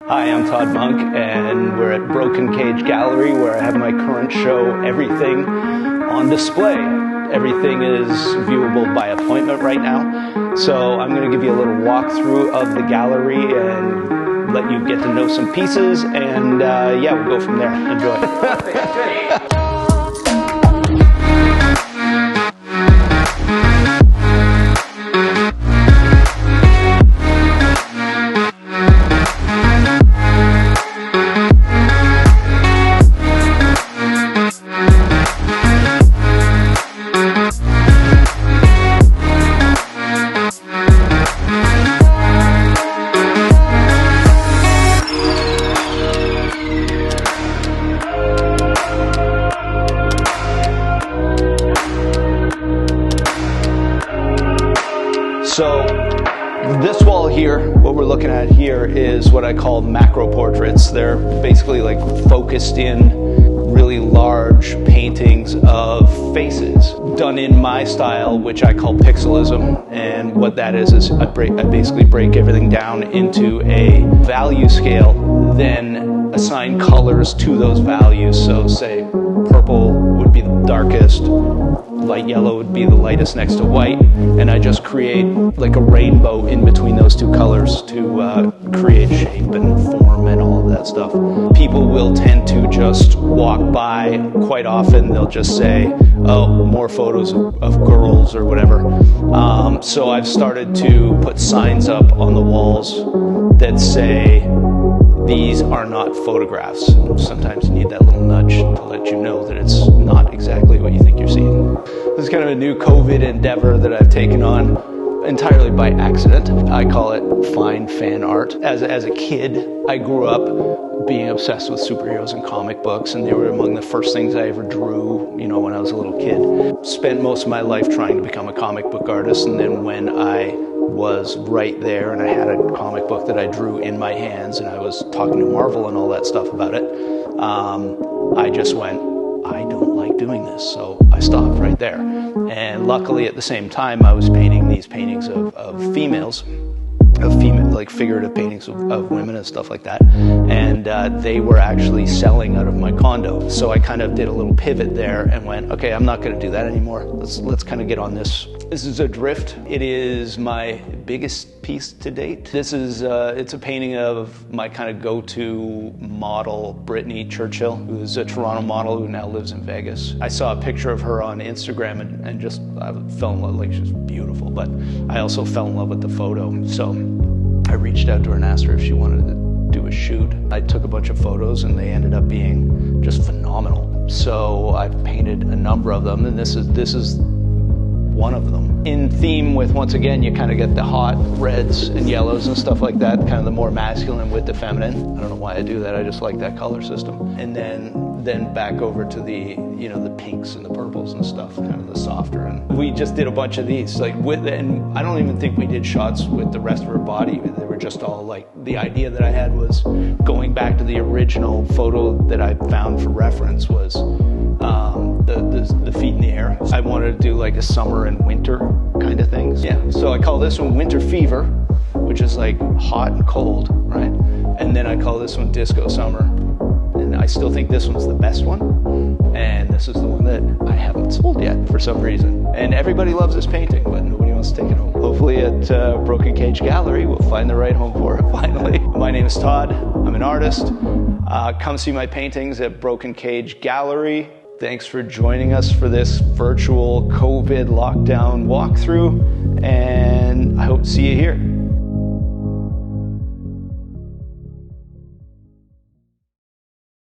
Hi, I'm Todd Monk, and we're at Broken Cage Gallery, where I have my current show, Everything, on display. Everything is viewable by appointment right now, so I'm going to give you a little walkthrough of the gallery and let you get to know some pieces, and yeah, we'll go from there. Enjoy. So this wall here, what we're looking at here is what I call macro portraits. They're basically like focused in really large paintings of faces done in my style, which I call pixelism. And what that is I basically break everything down into a value scale, then assign colors to those values. So say purple would be the darkest, light yellow would be the lightest next to white, and I just create like a rainbow in between those two colors to create shape and form and all of that stuff. People will tend to just walk by. Quite often they'll just say, oh, more photos of girls or whatever. So I've started to put signs up on the walls that say, these are not photographs. Sometimes you need that little nudge to let you know that it's not exactly what you think you're seeing. This is kind of a new COVID endeavor that I've taken on entirely by accident. I call it fine fan art. As a kid, I grew up being obsessed with superheroes and comic books, and they were among the first things I ever drew, you know, when I was a little kid. Spent most of my life trying to become a comic book artist, and then when I was right there and I had a comic book that I drew in my hands and I was talking to Marvel and all that stuff about it, I just went, I don't like doing this, so I stopped right there. And luckily at the same time I was painting these paintings of females, like figurative paintings of women and stuff like that, and they were actually selling out of my condo. So I kind of did a little pivot there and went, okay, I'm not going to do that anymore. Let's kind of get on this. This is Adrift. It is my biggest piece to date. This is it's a painting of my kind of go-to model, Brittany Churchill, who's a Toronto model who now lives in Vegas. I saw a picture of her on Instagram and just I fell in love. Like, she's beautiful, but I also fell in love with the photo. So I reached out to her and asked her if she wanted to do a shoot. I took a bunch of photos and they ended up being just phenomenal. So I've painted a number of them, and this is one of them. In theme with, once again, you kind of get the hot reds and yellows and stuff like that, kind of the more masculine with the feminine. I don't know why I do that, I just like that color system. And then back over to the, you know, the pinks and the purples and stuff, kind of the softer. And we just did a bunch of these, like and I don't even think we did shots with the rest of her body. They were just all like, the idea that I had was going back to the original photo that I found for reference was the feet in the air. I wanted to do like a summer and winter kind of things. Yeah, so I call this one Winter Fever, which is like hot and cold, right? And then I call this one Disco Summer. And I still think this one's the best one. And this is the one that I haven't sold yet for some reason. And everybody loves this painting, but nobody wants to take it home. Hopefully at Broken Cage Gallery, we'll find the right home for it finally. My name is Todd. I'm an artist. Come see my paintings at Broken Cage Gallery. Thanks for joining us for this virtual COVID lockdown walkthrough, and I hope to see you here.